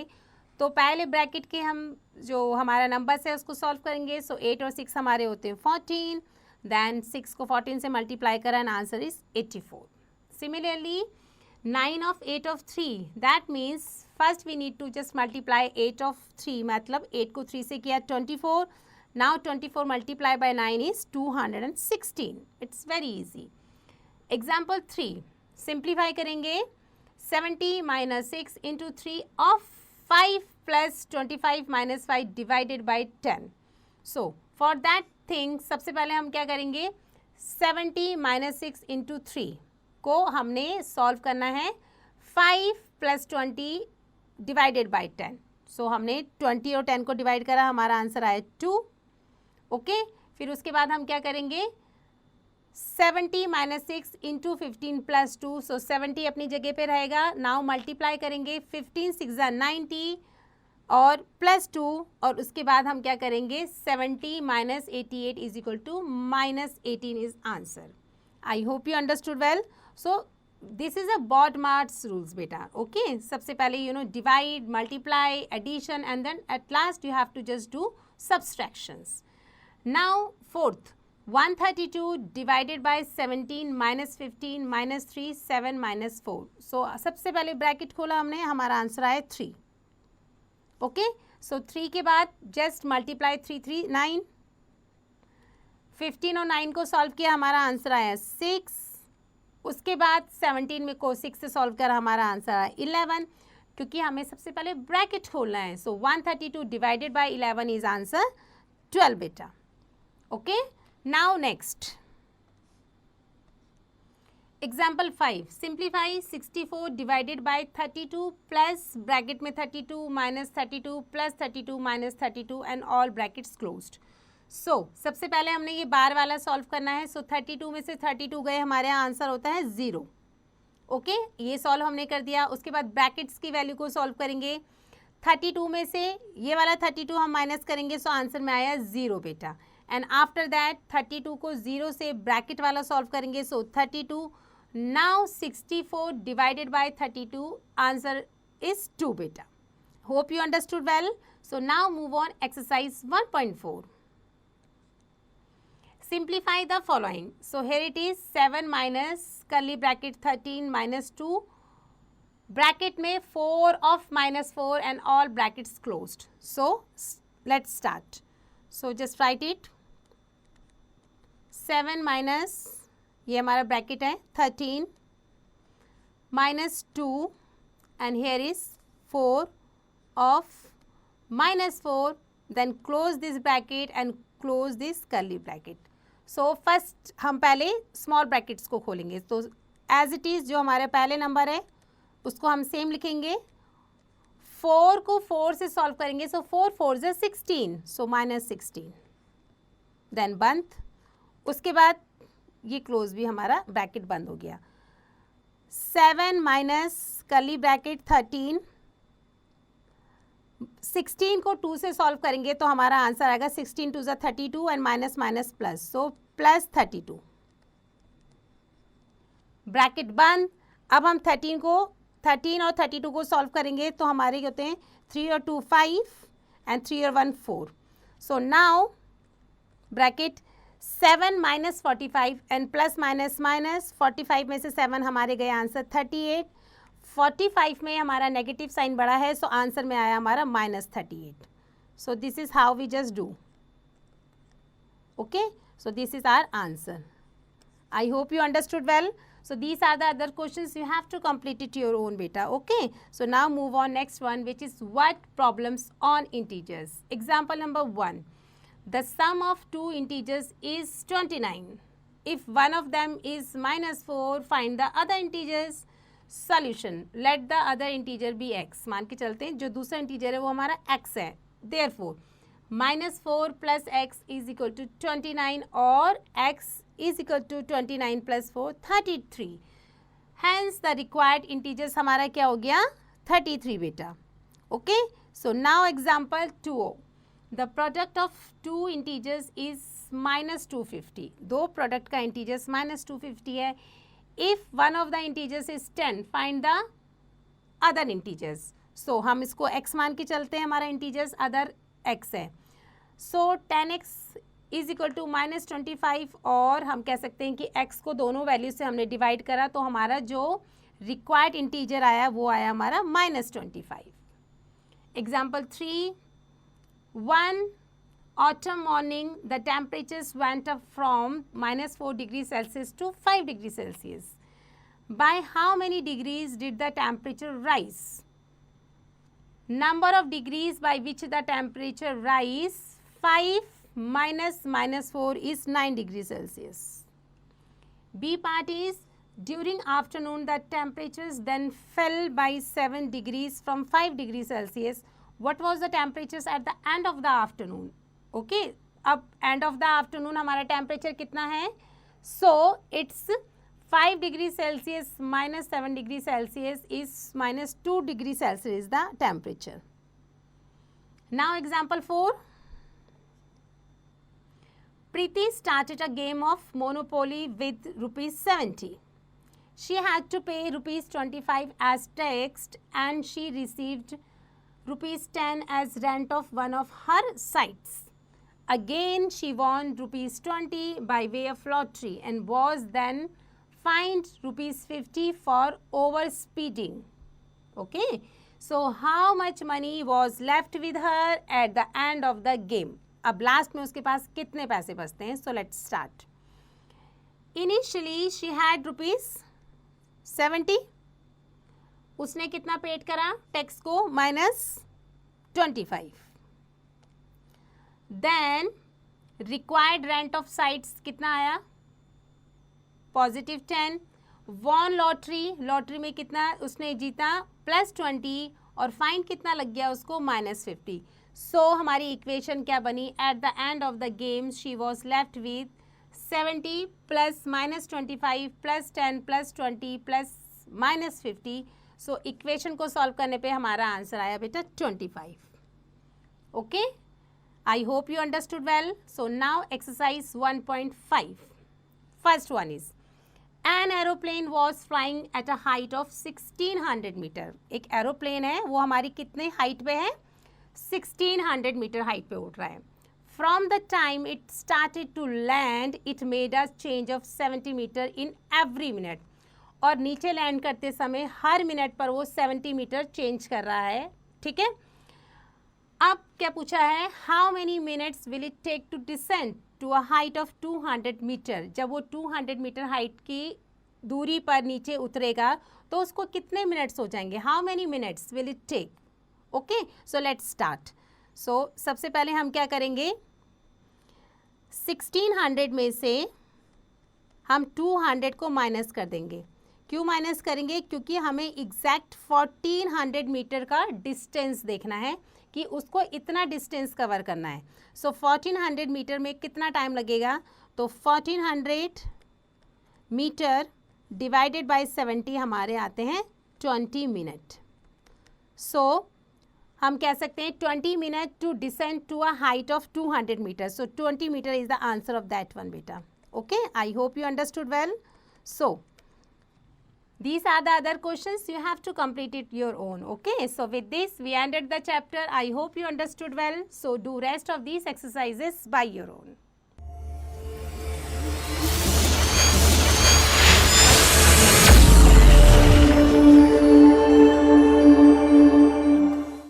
Speaker 1: तो पहले ब्रैकेट के हम जो हमारा नंबर्स है उसको सॉल्व करेंगे. सो 8 और 6 हमारे होते हैं 14, देन 6 को 14 से मल्टीप्लाई करा and answer is 84. Similarly 9 of 8 of 3, that means first we need to just multiply 8 of 3, मतलब 8 को 3 से किया 24. Now 24 multiplied by 9 is 216. It's very easy. Example 3. Simplify करेंगे. 70 minus 6 into 3 of 5 plus 25 minus 5 divided by 10. So for that thing सबसे पहले हम क्या करेंगे, 70 minus 6 into 3 को हमने सॉल्व करना है 5 plus 20 divided by 10. So हमने 20 और 10 को डिवाइड करा, हमारा आंसर आया 2. ओके, फिर उसके बाद हम क्या करेंगे, 70 माइनस 6 इंटू 15 प्लस 2. सो 70 अपनी जगह पे रहेगा. नाउ मल्टीप्लाई करेंगे, 15 6 90 और प्लस 2, और उसके बाद हम क्या करेंगे, 70 minus 88 is equal to -18 is answer. I hope you understood well. So this is a BODMAS rules बेटा. ओके, सबसे पहले you know divide, multiply, addition, and then at last you have to just do subtractions. Now fourth, 132 divided by 17 minus 15 minus 3 7 minus 4. So सबसे पहले bracket खोला हमने, हमारा answer आया 3. Okay, सो 3 के बाद जस्ट मल्टीप्लाई 3 3 9, 15 और 9 को सॉल्व किया, हमारा आंसर आया 6. उसके बाद 17 में को 6 से सॉल्व करा, हमारा आंसर आया 11, क्योंकि हमें सबसे पहले ब्रैकेट खोलना है. सो 132 डिवाइडेड बाई 11 इज आंसर 12 बेटा. Okay, now next example 5. Simplify 64 divided by 32 plus bracket में 32 minus 32 plus 32 minus 32 and all brackets closed. So सबसे पहले हमने ये बार वाला सॉल्व करना है. सो 32 में से 32 गए, हमारे यहाँ आंसर होता है 0. ओके, ये सॉल्व हमने कर दिया. उसके बाद ब्रैकेट्स की वैल्यू को सॉल्व करेंगे. 32 में से ये वाला 32 हम माइनस करेंगे, सो आंसर में आया 0 बेटा. एंड आफ्टर दैट 32 को 0 से ब्रैकेट वाला सॉल्व करेंगे. सो 32. Now 64 divided by 32, answer is 2 बेटा. Hope you understood well. So now move on exercise 1.4. Simplify the following. So here it is 7 minus curly bracket 13 minus 2 bracket में 4 of -4 and all brackets closed. So let's start. So just write it. 7 minus ये हमारा bracket है 13 -2 and here is 4 of -4, then close this bracket and close this curly bracket. So first हम पहले small brackets को खोलेंगे, तो as it is जो हमारे पहले नंबर है उसको हम सेम लिखेंगे, 4 को 4 से सॉल्व करेंगे, सो 4 4 is 16, सो -16, देन बंद, उसके बाद ये क्लोज भी हमारा ब्रैकेट बंद हो गया, 7 माइनस कर्ली ब्रैकेट 13, 16 को 2 से सॉल्व करेंगे तो हमारा आंसर आएगा 16 2 ज़ा 32 and minus minus plus, so plus 32, bracket बंद। अब हम 13 और 32 को सॉल्व करेंगे तो हमारे होते हैं 3 और 2 5 एंड 3 और 1 4, so now bracket 7 minus 45 and plus minus minus, 45 में से 7 हमारे गए आंसर 38, 45 में हमारा नेगेटिव साइन बड़ा है, सो आंसर में आया हमारा -38, so this is how we just do, okay, so this is our answer. I hope you understood well. So these are the other questions, you have to complete it your own beta, okay. So now move on next one, which is what problems on integers. Example number 1, the sum of two integers is 29. If one of them is -4, find the other integers. Solution, let the other integer be x. मान के चलते हैं जो दूसरा integer है वो हमारा x है, therefore -4 plus x is equal to 29 और x is equal to 29 plus 4 33. Hence the required integers हमारा क्या हो गया 33 बेटा, okay. So now example 2, the product of two integers is -250. दो प्रोडक्ट का इंटीजर्स -250 है. If one of the integers is 10, find the other integers. So हम इसको x मान के चलते हैं, हमारा इंटीजर्स अदर x है, so 10x is equal to -25 और हम कह सकते हैं कि x को दोनों वैल्यू से हमने डिवाइड करा तो हमारा जो रिक्वायर्ड इंटीजर आया वो आया हमारा -25. Example 3, 1 autumn morning the temperatures went up from -4 degrees Celsius to 5 degrees Celsius. By how many degrees did the temperature rise? Number of degrees by which the temperature rise, 5 minus -4 is 9 degrees Celsius. B part is during afternoon the temperatures then fell by 7 degrees from 5 degrees Celsius. What was the temperatures at the end of the afternoon? Okay, अब end of the afternoon हमारा temperature कितना है, so it's 5 degrees Celsius minus 7 degrees Celsius is -2 degrees Celsius is the temperature. Now example 4, Preeti started a game of Monopoly with ₹70. She had to pay ₹25 as tax and she received ₹10 as rent of one of her sites. Again, she won ₹20 by way of lottery and was then fined ₹50 for overspeeding. Okay, so how much money was left with her at the end of the game? अब last में उसके पास कितने पैसे बचते हैं, so let's start. Initially she had ₹70. उसने कितना पेड करा टैक्स को -25. Then required rent of sites कितना आया +10. वॉन लॉटरी में कितना उसने जीता +20 और फाइन कितना लग गया उसको -50. सो हमारी इक्वेशन क्या बनी, at the end of the game she was left with 70 plus -25 plus 10 plus 20 plus -50. So equation को सॉल्व करने पे हमारा आंसर आया बेटा 25. Okay, I hope you understood well. So now exercise 1.5. First one is an aeroplane was flying at a height of 1600 metre. एक aeroplane है वो हमारी कितने हाइट पे है 1600 मीटर हाइट पे उड़ रहा है. From the time it started to land it made a change of 70 metre in every minute. और नीचे लैंड करते समय हर मिनट पर वो 70 मीटर चेंज कर रहा है. ठीक है, अब क्या पूछा है, how many minutes will it take to descend to a height of 200 metre, जब वो 200 मीटर हाइट की दूरी पर नीचे उतरेगा तो उसको कितने मिनट्स हो जाएंगे, how many minutes will it take. Okay, so let's start. So सबसे पहले हम क्या करेंगे, 1600 में से हम 200 को माइनस कर देंगे। क्यों माइनस करेंगे, क्योंकि हमें एग्जैक्ट 1400 मीटर का डिस्टेंस देखना है कि उसको इतना डिस्टेंस कवर करना है। सो 1400 मीटर में कितना टाइम लगेगा, तो 1400 मीटर डिवाइडेड बाय 70 हमारे आते हैं 20 मिनट। सो हम कह सकते हैं 20 minute to descend to a height of 200 metre. So 20 metre is the answer of that one बेटा। Okay, I hope you understood well. So these are the other questions, you have to complete it your own. Okay, so with this we ended the chapter. I hope you understood well. So do rest of these exercises by your own.